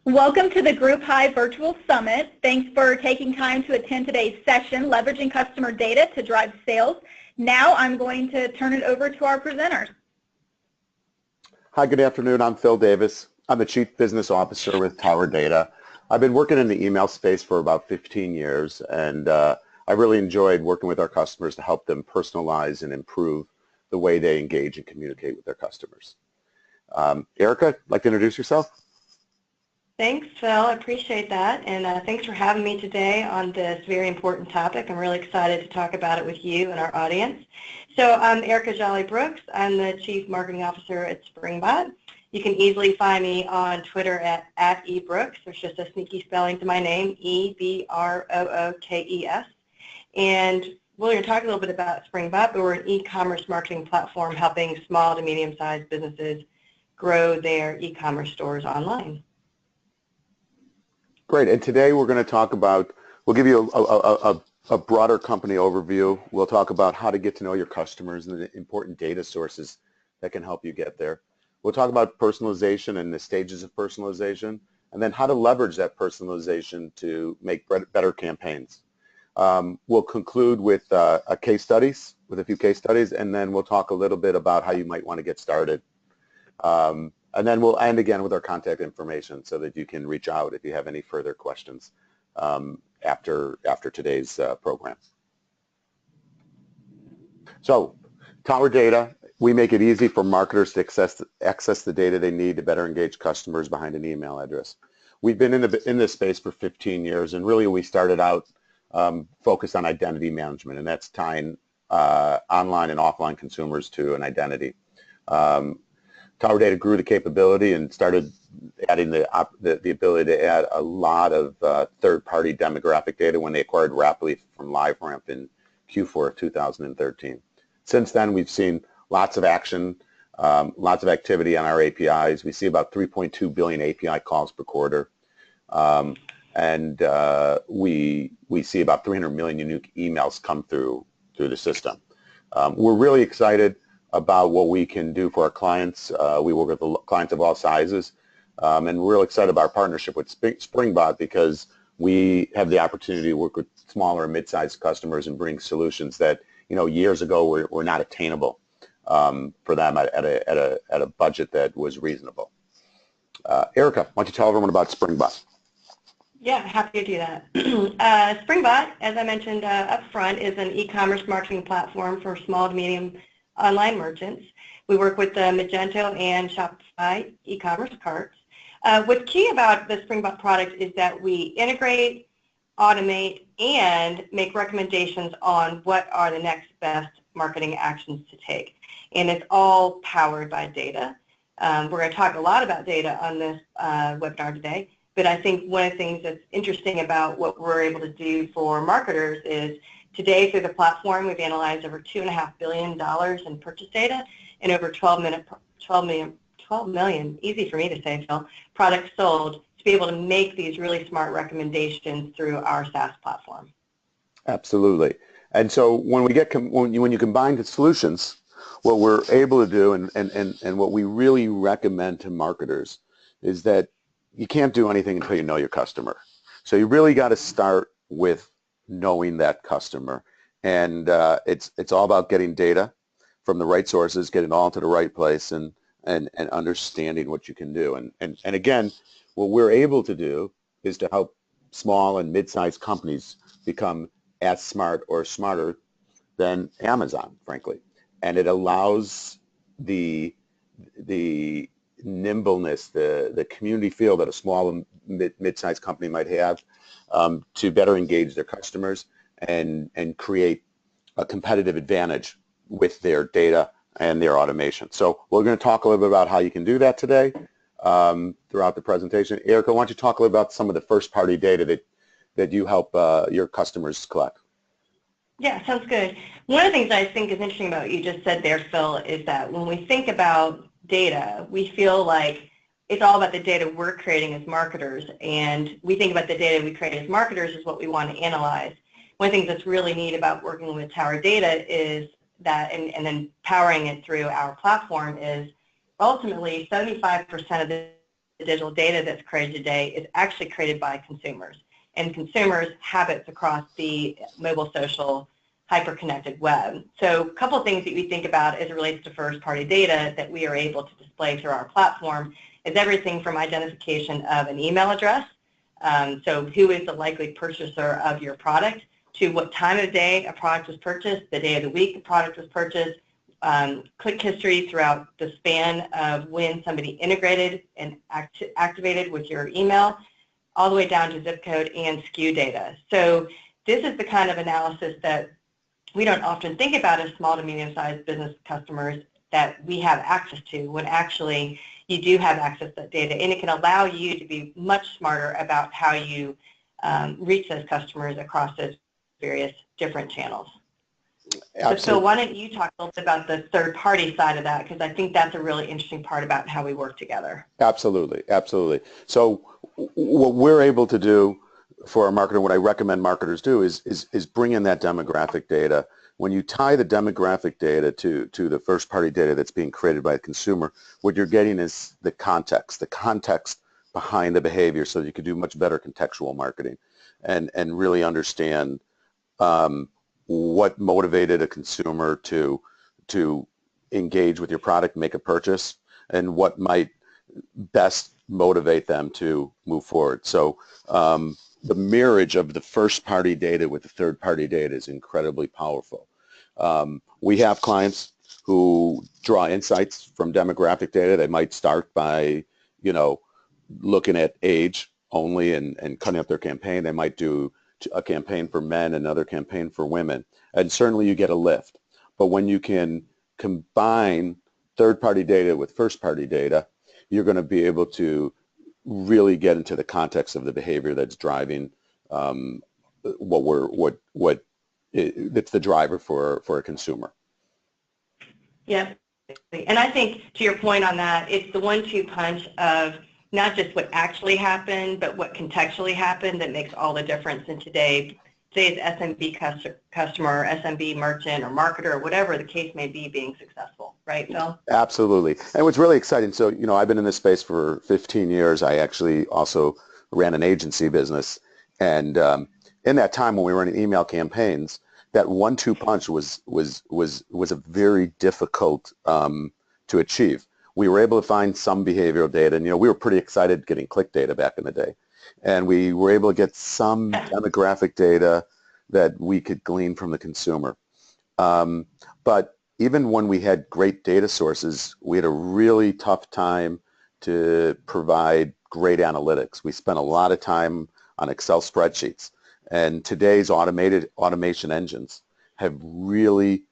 Welcome to the GroupHigh Virtual Summit. Thanks for taking time to attend today's session, Leveraging Customer Data to Drive Sales. Now I'm going to turn it over to our presenters. Hi, good afternoon. I'm Phil Davis. I'm the Chief Business Officer with TowerData. I've been working in the email space for about 15 years, and I really enjoyed working with our customers to help them personalize and improve the way they engage and communicate with their customers. Erica, like to introduce yourself? Thanks, Phil. I appreciate that, and thanks for having me today on this very important topic. I'm really excited to talk about it with you and our audience. So I'm Erica Jolly-Brooks. I'm the Chief Marketing Officer at Springbot. You can easily find me on Twitter at @ebrooks. There's just a sneaky spelling to my name, E-B-R-O-O-K-E-S. And we're going to talk a little bit about Springbot, but we're an e-commerce marketing platform helping small to medium-sized businesses grow their e-commerce stores online. Great, and today we're going to talk about, we'll give you a broader company overview. We'll talk about how to get to know your customers and the important data sources that can help you get there. We'll talk about personalization and the stages of personalization, and then how to leverage that personalization to make better campaigns. We'll conclude with a few case studies, and then we'll talk a little bit about how you might want to get started. And then we'll end again with our contact information so that you can reach out if you have any further questions after today's program. So, TowerData, we make it easy for marketers to access the data they need to better engage customers behind an email address. We've been in this space for 15 years, and really we started out focused on identity management, and that's tying online and offline consumers to an identity. TowerData grew the capability and started adding the ability to add a lot of third-party demographic data when they acquired Rapidly from LiveRamp in Q4 of 2013. Since then, we've seen lots of action, lots of activity on our APIs. We see about 3.2 billion API calls per quarter, and we see about 300 million unique emails come through the system. We're really excited about what we can do for our clients. We work with clients of all sizes, and we're real excited about our partnership with Springbot because we have the opportunity to work with smaller and mid-sized customers and bring solutions that years ago were not attainable for them at a budget that was reasonable. Erica, why don't you tell everyone about Springbot? Yeah, happy to do that. Springbot, as I mentioned up front, is an e-commerce marketing platform for small to medium online merchants. We work with the Magento and Shopify e-commerce carts. What's key about the Springbot product is that we integrate, automate, and make recommendations on what are the next best marketing actions to take. And it's all powered by data. We're going to talk a lot about data on this webinar today, but I think one of the things that's interesting about what we're able to do for marketers is today through the platform we've analyzed over $2.5 billion in purchase data and over 12 million, easy for me to say, Phil, products sold to be able to make these really smart recommendations through our SaaS platform. Absolutely. And so when you combine the solutions, what we're able to do and what we really recommend to marketers is that you can't do anything until you know your customer. So you really got to start with knowing that customer, and it's all about getting data from the right sources, getting it all into the right place, and understanding what you can do. And again, what we're able to do is to help small and mid-sized companies become as smart or smarter than Amazon, frankly. And it allows the nimbleness, the community feel that a small and mid-sized company might have to better engage their customers and create a competitive advantage with their data and their automation. So we're going to talk a little bit about how you can do that today throughout the presentation. Erica, why don't you talk a little about some of the first-party data that you help your customers collect? Yeah, sounds good. One of the things I think is interesting about what you just said there, Phil, is that when we think about data, we feel like it's all about the data we're creating as marketers, and we think about the data we create as marketers as what we want to analyze. One of the things that's really neat about working with TowerData is that, and then powering it through our platform, is ultimately 75% of the digital data that's created today is actually created by consumers, and consumers' habits across the mobile, social, hyper-connected web. So a couple of things that we think about as it relates to first-party data that we are able to display through our platform is everything from identification of an email address, so who is the likely purchaser of your product, to what time of day a product was purchased, the day of the week the product was purchased, click history throughout the span of when somebody integrated and activated with your email, all the way down to zip code and SKU data. So this is the kind of analysis that we don't often think about as small to medium-sized business customers that we have access to, when actually you do have access to that data, and it can allow you to be much smarter about how you reach those customers across those various different channels. Absolutely. So Phil, why don't you talk a little bit about the third-party side of that, because I think that's a really interesting part about how we work together. Absolutely, absolutely. So what we're able to do for our marketer, what I recommend marketers do is bring in that demographic data. When you tie the demographic data to the first-party data that's being created by the consumer, what you're getting is the context behind the behavior, so you can do much better contextual marketing and really understand what motivated a consumer to engage with your product, make a purchase, and what might best motivate them to move forward. So the marriage of the first-party data with the third-party data is incredibly powerful. We have clients who draw insights from demographic data. They might start by, looking at age only and cutting up their campaign. They might do a campaign for men, another campaign for women, and certainly you get a lift. But when you can combine third-party data with first-party data, you're going to be able to really get into the context of the behavior that's driving that's the driver for a consumer. Yeah, and I think to your point on that, it's the 1-2 punch of not just what actually happened, but what contextually happened that makes all the difference in today's SMB customer, SMB merchant, or marketer, or whatever the case may be, being successful. Right, Phil? Absolutely. And what's really exciting, so, I've been in this space for 15 years. I actually also ran an agency business. And in that time when we were running email campaigns, that 1-2 punch was a very difficult to achieve. We were able to find some behavioral data, and we were pretty excited getting click data back in the day. And we were able to get some demographic data that we could glean from the consumer. But even when we had great data sources, we had a really tough time to provide great analytics. We spent a lot of time on Excel spreadsheets. And today's automation engines have really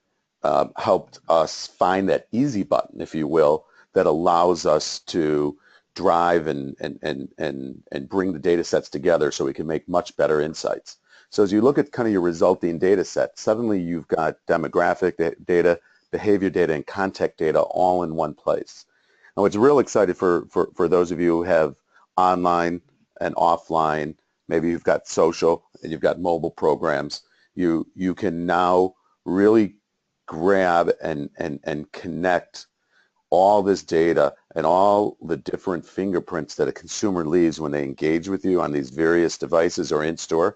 helped us find that easy button, if you will, that allows us to drive and bring the data sets together so we can make much better insights. So as you look at kind of your resulting data set, suddenly you've got demographic data, behavior data, and contact data all in one place. Now, what's real exciting for those of you who have online and offline, maybe you've got social and you've got mobile programs, you can now really grab and connect all this data and all the different fingerprints that a consumer leaves when they engage with you on these various devices or in-store,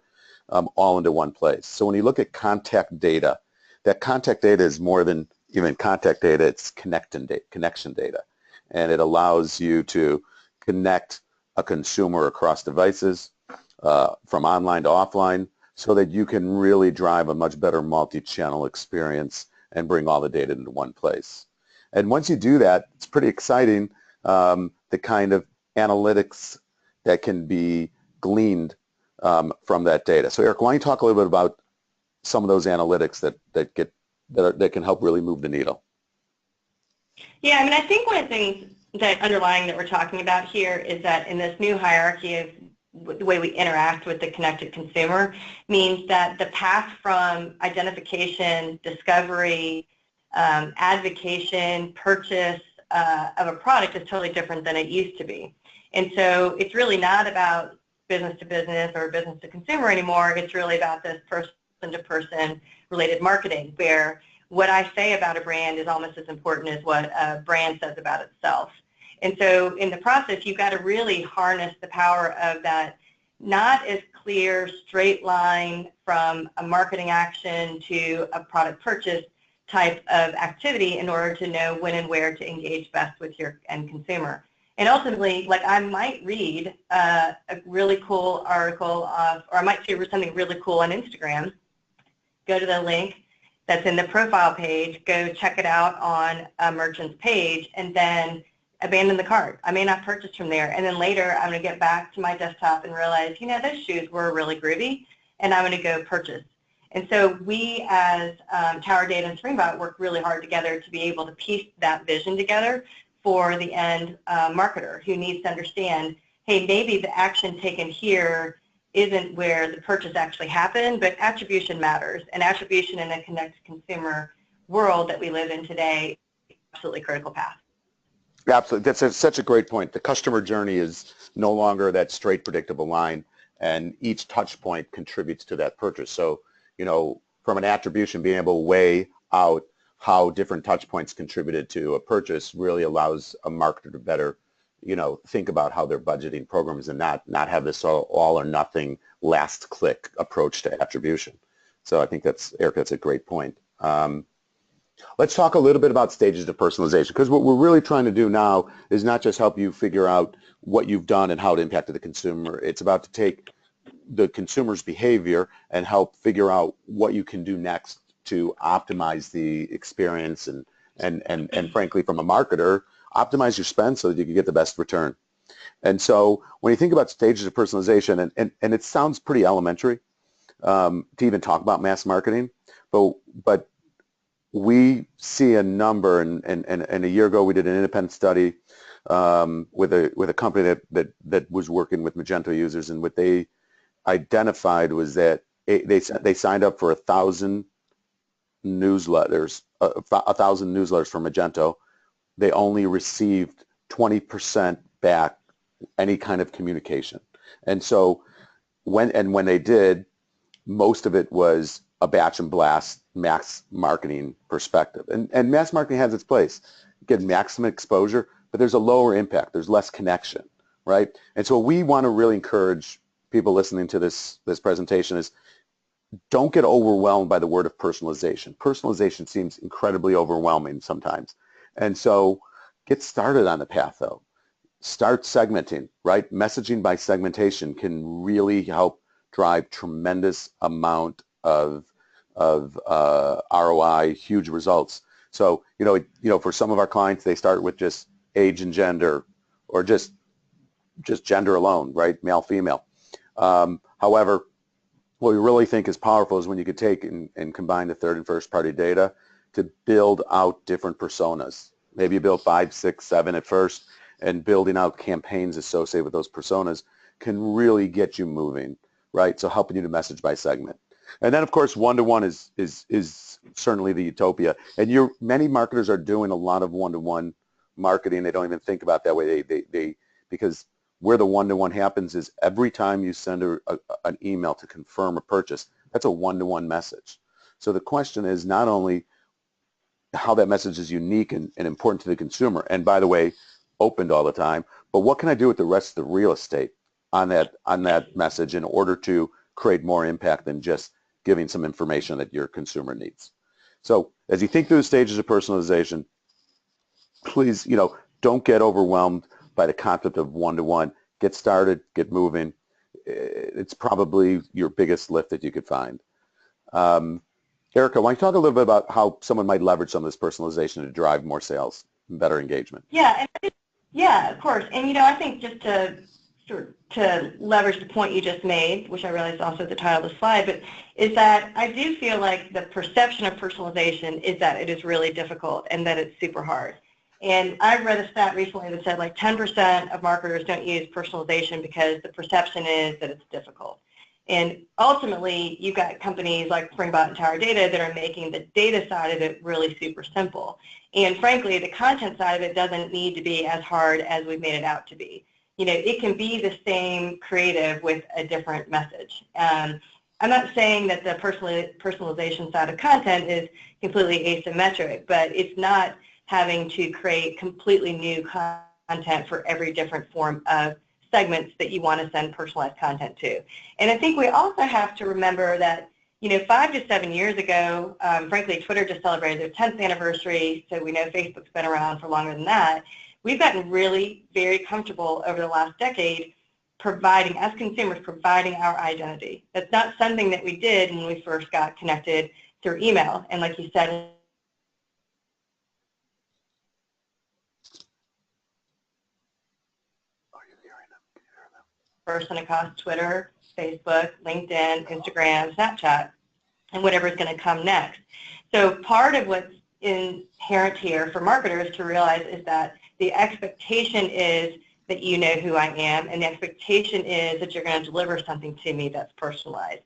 all into one place. So when you look at contact data, that contact data is more than even contact data, it's connection data. And it allows you to connect a consumer across devices, from online to offline, so that you can really drive a much better multi-channel experience and bring all the data into one place. And once you do that, it's pretty exciting, the kind of analytics that can be gleaned from that data. So Eric, why don't you talk a little bit about some of those analytics that can help really move the needle? Yeah, I mean, I think one of the things that underlying that we're talking about here is that in this new hierarchy of the way we interact with the connected consumer means that the path from identification, discovery, advocation, purchase of a product is totally different than it used to be. And so it's really not about business to business or business to consumer anymore. It's really about this person to person related marketing, where what I say about a brand is almost as important as what a brand says about itself. And so in the process, you've got to really harness the power of that not as clear, straight line from a marketing action to a product purchase type of activity in order to know when and where to engage best with your end consumer. And ultimately, like I might read a really cool article, or I might see something really cool on Instagram, go to the link that's in the profile page, go check it out on a merchant's page, and then abandon the cart. I may not purchase from there, and then later I'm going to get back to my desktop and realize, you know, those shoes were really groovy, and I'm going to go purchase. And so we as TowerData and Springbot work really hard together to be able to piece that vision together for the end marketer who needs to understand, hey, maybe the action taken here isn't where the purchase actually happened, but attribution matters, and attribution in a connected consumer world that we live in today is absolutely critical path. Absolutely. That's such a great point. The customer journey is no longer that straight, predictable line, and each touch point contributes to that purchase. So, you know, from an attribution, being able to weigh out how different touch points contributed to a purchase really allows a marketer to better, you know, think about how they're budgeting programs and not have this all or nothing last click approach to attribution. So I think that's, Eric, that's a great point. Let's talk a little bit about stages of personalization, because what we're really trying to do now is not just help you figure out what you've done and how it impacted the consumer. It's about to take the consumer's behavior and help figure out what you can do next to optimize the experience and frankly, from a marketer, optimize your spend so that you can get the best return. And so when you think about stages of personalization, and it sounds pretty elementary to even talk about mass marketing, but we see a number, and a year ago we did an independent study with a company that was working with Magento users, and what they identified was that they signed up for 1,000 newsletters, 1,000 newsletters from Magento. They only received 20% back any kind of communication, and so when they did, most of it was a batch and blast mass marketing perspective. And mass marketing has its place. You get maximum exposure, but there's a lower impact. There's less connection, right? And so what we want to really encourage people listening to this presentation is don't get overwhelmed by the word of personalization. Personalization seems incredibly overwhelming sometimes. And so get started on the path, though. Start segmenting, right? Messaging by segmentation can really help drive tremendous amount of ROI, huge results. So, you know, for some of our clients, they start with just age and gender, or just gender alone, right? Male, female. However, what we really think is powerful is when you could take and combine the third and first party data to build out different personas. Maybe you build 5, 6, 7 at first, and building out campaigns associated with those personas can really get you moving, right? So helping you to message by segment. And then, of course, one-to-one is certainly the utopia. And many marketers are doing a lot of one-to-one marketing. They don't even think about that way. They because where the one-to-one happens is every time you send an email to confirm a purchase, that's a one-to-one message. So the question is not only how that message is unique and important to the consumer, and by the way, opened all the time, but what can I do with the rest of the real estate on that message in order to create more impact than just giving some information that your consumer needs. So as you think through the stages of personalization, please, you know, don't get overwhelmed by the concept of one-to-one. Get started, get moving. It's probably your biggest lift that you could find. Erica, why don't you talk a little bit about how someone might leverage some of this personalization to drive more sales and better engagement? Yeah, of course. And, you know, I think just to leverage the point you just made, which I realize is also the title of the slide, but is that I do feel like the perception of personalization is that it is really difficult and that it's super hard. And I read a stat recently that said like 10% of marketers don't use personalization because the perception is that it's difficult. And ultimately, you've got companies like Springbot and TowerData that are making the data side of it really super simple. And frankly, the content side of it doesn't need to be as hard as we've made it out to be. You know, it can be the same creative with a different message. I'm not saying that the personalization side of content is completely asymmetric, but it's not having to create completely new content for every different form of segments that you want to send personalized content to. And I think we also have to remember that, 5 to 7 years ago, frankly, Twitter just celebrated their 10th anniversary, so we know Facebook's been around for longer than that. We've gotten really very comfortable over the last decade providing, as consumers, providing our identity. That's not something that we did when we first got connected through email. And like you said, person across Twitter, Facebook, LinkedIn, Instagram, Snapchat, and whatever is going to come next. So part of what's inherent here for marketers to realize is that the expectation is that you know who I am, and the expectation is that you're going to deliver something to me that's personalized.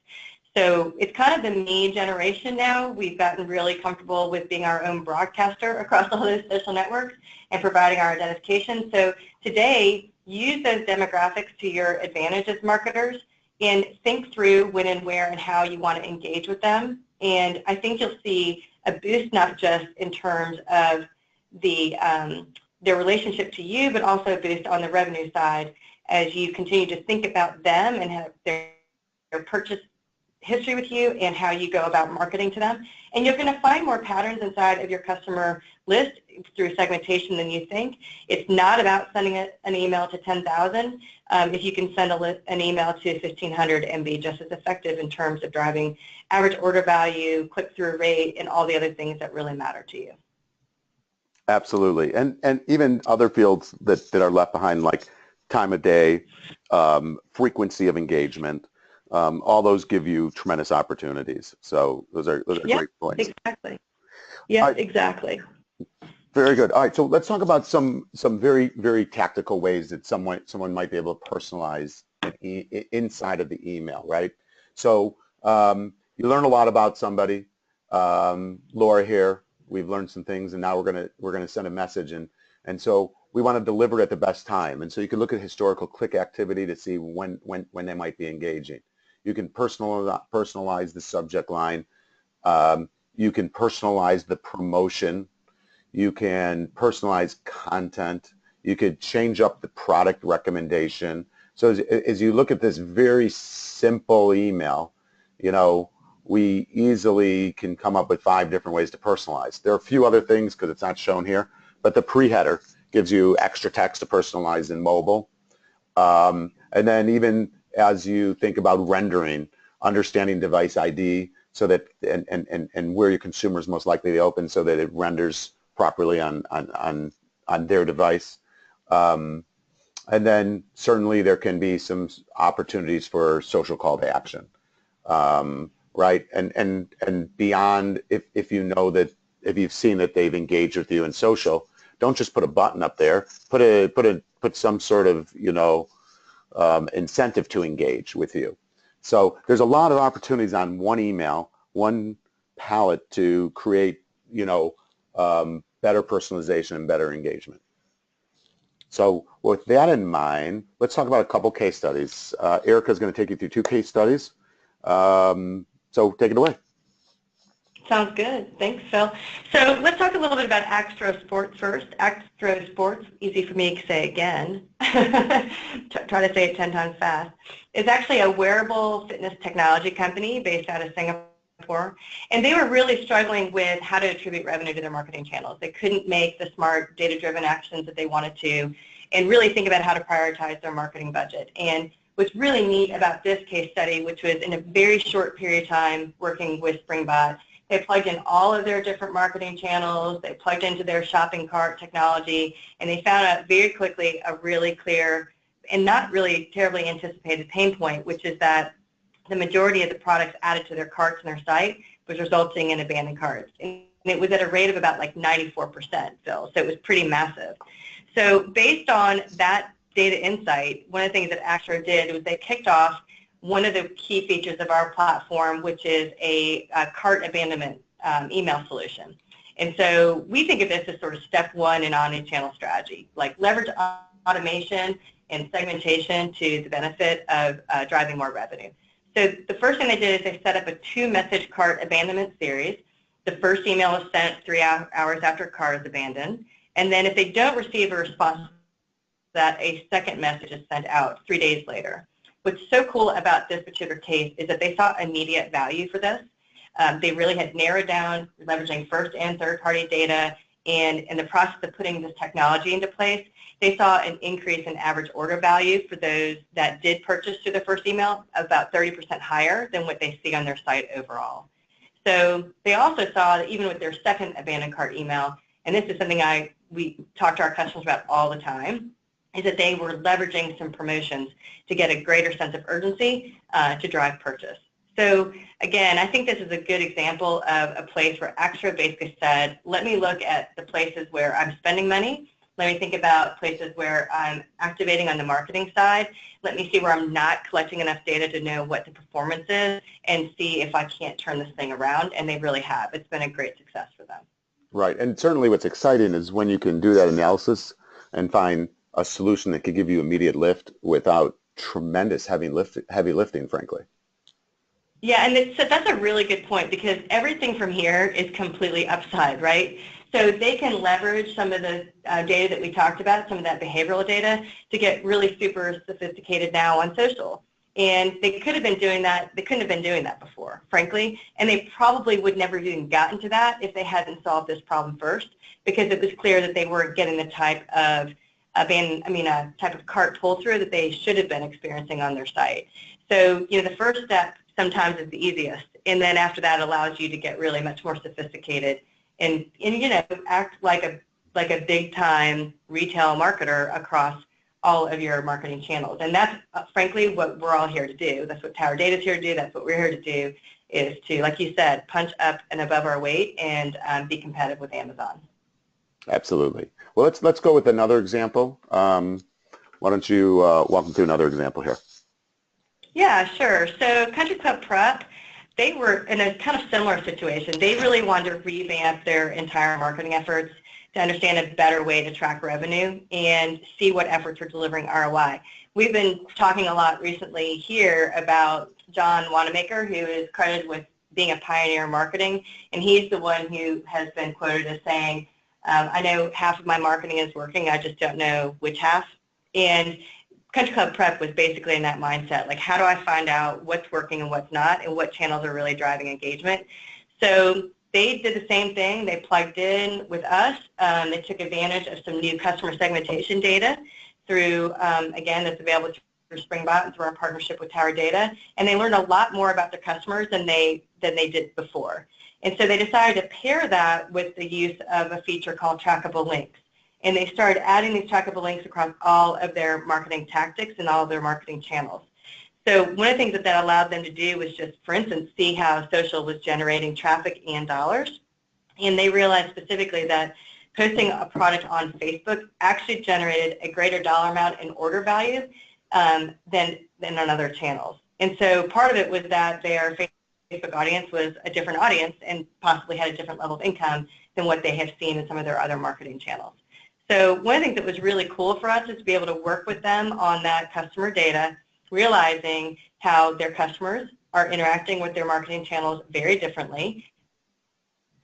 So it's kind of the me generation now. We've gotten really comfortable with being our own broadcaster across all those social networks and providing our identification. So today, use those demographics to your advantage as marketers and think through when and where and how you want to engage with them. And I think you'll see a boost not just in terms of their relationship to you, but also a boost on the revenue side as you continue to think about them and have their purchase history with you and how you go about marketing to them. And you're going to find more patterns inside of your customer list through segmentation than you think. It's not about sending an email to 10,000. If you can send an email to 1,500 and be just as effective in terms of driving average order value, click-through rate, and all the other things that really matter to you. Absolutely. And even other fields that are left behind, like time of day, frequency of engagement, all those give you tremendous opportunities. So those are great points. Exactly. Yes, exactly. Very good. All right, so let's talk about some very, very tactical ways that someone might be able to personalize inside of the email, right? So you learn a lot about somebody. Laura here, we've learned some things, and now we're gonna send a message, and so we want to deliver it at the best time. And so you can look at historical click activity to see when they might be engaging. You can personalize the subject line. You can personalize the promotion. You can personalize content. You could change up the product recommendation. So as you look at this very simple email, we easily can come up with 5 different ways to personalize. There are a few other things because it's not shown here, but the pre-header gives you extra text to personalize in mobile. And then even as you think about rendering, understanding device ID so that and where your consumer is most likely to open so that it renders properly on their device. And then certainly there can be some opportunities for social call to action. Right, and beyond, if you know that, if you've seen that they've engaged with you in social, don't just put a button up there. Put some sort of incentive to engage with you. So there's a lot of opportunities on one email, one palette to create better personalization and better engagement. So with that in mind, let's talk about a couple case studies. Erica's going to take you through 2 case studies. So take it away. Sounds good. Thanks, Phil. So let's talk a little bit about Axtro Sports first. Axtro Sports, easy for me to say again, try to say it 10 times fast, is actually a wearable fitness technology company based out of Singapore. And they were really struggling with how to attribute revenue to their marketing channels. They couldn't make the smart data-driven actions that they wanted to and really think about how to prioritize their marketing budget. And what's really neat about this case study, which was in a very short period of time working with Springbot, they plugged in all of their different marketing channels, they plugged into their shopping cart technology, and they found out very quickly a really clear and not really terribly anticipated pain point, which is that the majority of the products added to their carts and their site was resulting in abandoned carts. And it was at a rate of about like 94%, Phil, so it was pretty massive. So based on that data insight, one of the things that Axtro did was they kicked off one of the key features of our platform, which is a cart abandonment email solution. And so we think of this as sort of step 1 in omni-channel strategy, like leverage automation and segmentation to the benefit of driving more revenue. So the first thing they did is they set up a 2-message cart abandonment series. The first email is sent 3 hours after a cart is abandoned. And then if they don't receive a response that a second message is sent out 3 days later. What's so cool about this particular case is that they saw immediate value for this. They really had narrowed down leveraging first and third-party data, and in the process of putting this technology into place, they saw an increase in average order value for those that did purchase through the first email, about 30% higher than what they see on their site overall. So they also saw that even with their second abandoned cart email, and this is something we talk to our customers about all the time, is that they were leveraging some promotions to get a greater sense of urgency to drive purchase. So again, I think this is a good example of a place where Axtra basically said, let me look at the places where I'm spending money. Let me think about places where I'm activating on the marketing side. Let me see where I'm not collecting enough data to know what the performance is and see if I can't turn this thing around, and they really have. It's been a great success for them. Right, and certainly what's exciting is when you can do that analysis and find a solution that could give you immediate lift without tremendous heavy lifting, frankly. Yeah, and that's a really good point, because everything from here is completely upside, right? So they can leverage some of the data that we talked about, some of that behavioral data, to get really super sophisticated now on social. And they could have been doing that, they couldn't have been doing that before, frankly, and they probably would never have even gotten to that if they hadn't solved this problem first, because it was clear that they weren't getting the type of type of cart pull-through that they should have been experiencing on their site. So, you know, the first step sometimes is the easiest, and then after that allows you to get really much more sophisticated and you know, act like a big-time retail marketer across all of your marketing channels. And that's frankly what we're all here to do. That's what TowerData is here to do. That's what we're here to do, is to, like you said, punch up and above our weight and be competitive with Amazon. Absolutely. Well, let's go with another example. Why don't you walk them through another example here? Yeah, sure. So Country Club Prep, they were in a kind of similar situation. They really wanted to revamp their entire marketing efforts to understand a better way to track revenue and see what efforts are delivering ROI. We've been talking a lot recently here about John Wanamaker, who is credited with being a pioneer in marketing, and he's the one who has been quoted as saying, I know half of my marketing is working, I just don't know which half. And Country Club Prep was basically in that mindset, like, how do I find out what's working and what's not, and what channels are really driving engagement? So they did the same thing. They plugged in with us. They took advantage of some new customer segmentation data through, again, that's available through Springbot and through our partnership with TowerData, and they learned a lot more about their customers than they did before. And so they decided to pair that with the use of a feature called trackable links. And they started adding these trackable links across all of their marketing tactics and all of their marketing channels. So one of the things that allowed them to do was just, for instance, see how social was generating traffic and dollars. And they realized specifically that posting a product on Facebook actually generated a greater dollar amount in order value than on other channels. And so part of it was that their Facebook audience was a different audience and possibly had a different level of income than what they have seen in some of their other marketing channels. So one of the things that was really cool for us is to be able to work with them on that customer data, realizing how their customers are interacting with their marketing channels very differently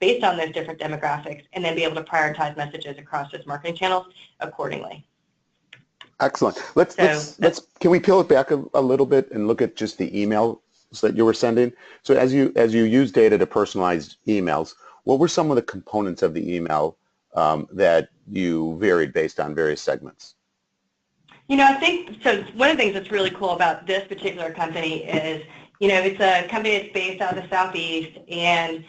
based on those different demographics, and then be able to prioritize messages across those marketing channels accordingly. Excellent. Can we peel it back a little bit and look at just the emails that you were sending? So as you use data to personalize emails, what were some of the components of the email that you varied based on various segments? You know, I think, so one of the things that's really cool about this particular company is, you know, it's a company that's based out of the Southeast, and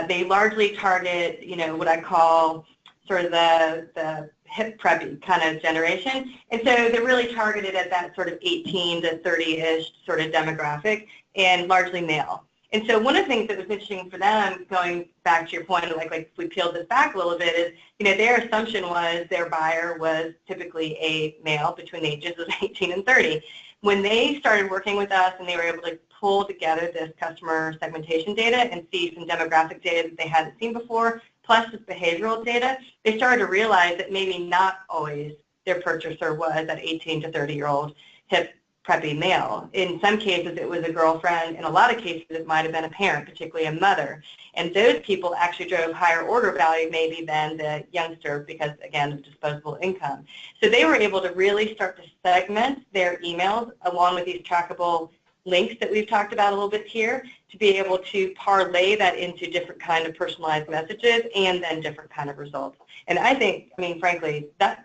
they largely target, you know, what I call sort of the hip preppy kind of generation. And so they're really targeted at that sort of 18 to 30-ish sort of demographic, and largely male. And so one of the things that was interesting for them, going back to your point, like if we peeled this back a little bit, is, you know, their assumption was their buyer was typically a male between the ages of 18 and 30. When they started working with us and they were able to pull together this customer segmentation data and see some demographic data that they hadn't seen before, plus this behavioral data, they started to realize that maybe not always their purchaser was that 18 to 30-year-old hip preppy mail. In some cases, it was a girlfriend. In a lot of cases, it might have been a parent, particularly a mother. And those people actually drove higher order value maybe than the youngster because, again, of disposable income. So they were able to really start to segment their emails along with these trackable links that we've talked about a little bit here to be able to parlay that into different kind of personalized messages and then different kind of results. And I think, I mean, frankly, this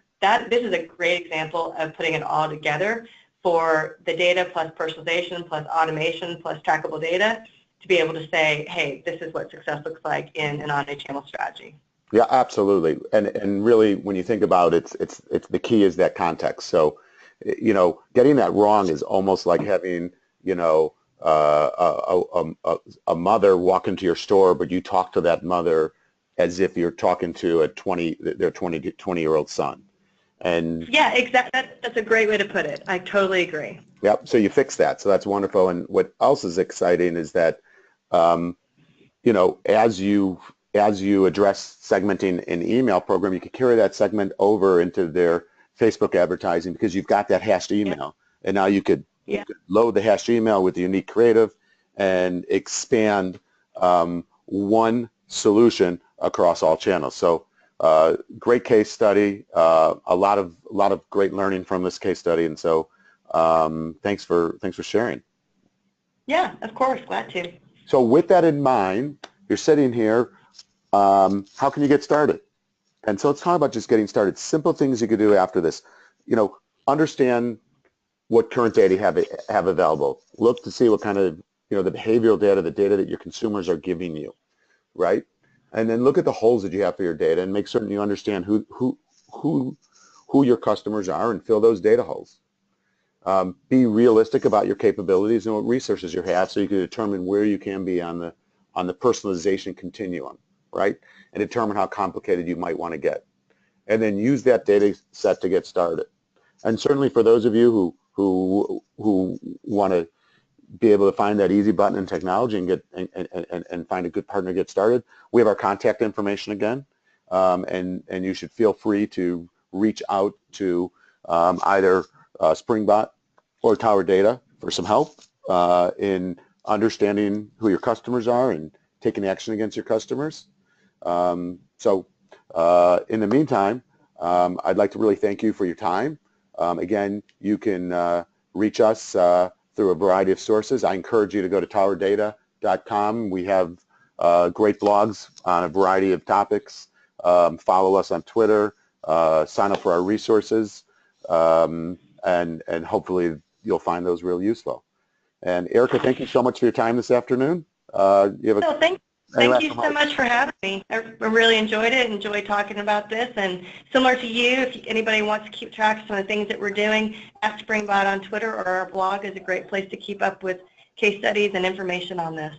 is a great example of putting it all together for the data plus personalization plus automation plus trackable data to be able to say, hey, this is what success looks like in an omni-channel strategy. Yeah, absolutely. And really, when you think about it, it's the key is that context. So, you know, getting that wrong is almost like having, you know, a mother walk into your store, but you talk to that mother as if you're talking to their 20-year-old son. And yeah, exactly. That's a great way to put it. I totally agree. Yep. So you fix that. So that's wonderful. And what else is exciting is that, you know, as you address segmenting in the email program, you can carry that segment over into their Facebook advertising because you've got that hashed email. Yeah. And now you could load the hashed email with the unique creative and expand one solution across all channels. So great case study, a lot of great learning from this case study, and so thanks for sharing. Yeah, of course, glad to. So with that in mind, you're sitting here. How can you get started? And so let's talk about just getting started. Simple things you could do after this. You know, understand what current data you have available. Look to see what kind of, you know, the behavioral data, the data that your consumers are giving you, right? And then look at the holes that you have for your data and make certain you understand who your customers are and fill those data holes. Be realistic about your capabilities and what resources you have so you can determine where you can be on the personalization continuum, right? And determine how complicated you might want to get. And then use that data set to get started. And certainly for those of you who want to be able to find that easy button in technology and get and find a good partner to get started, we have our contact information again, and you should feel free to reach out to either Springbot or TowerData for some help in understanding who your customers are and taking action against your customers. So in the meantime, I'd like to really thank you for your time. Again, you can reach us through a variety of sources. I encourage you to go to TowerData.com. We have great blogs on a variety of topics. Follow us on Twitter. Sign up for our resources, and hopefully you'll find those real useful. And Erica, thank you so much for your time this afternoon. Thank you so much for having me. I really enjoyed it, enjoyed talking about this, and similar to you, if anybody wants to keep track of some of the things that we're doing, at Springbot on Twitter or our blog is a great place to keep up with case studies and information on this.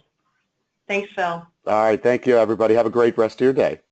Thanks, Phil. All right, thank you, everybody. Have a great rest of your day.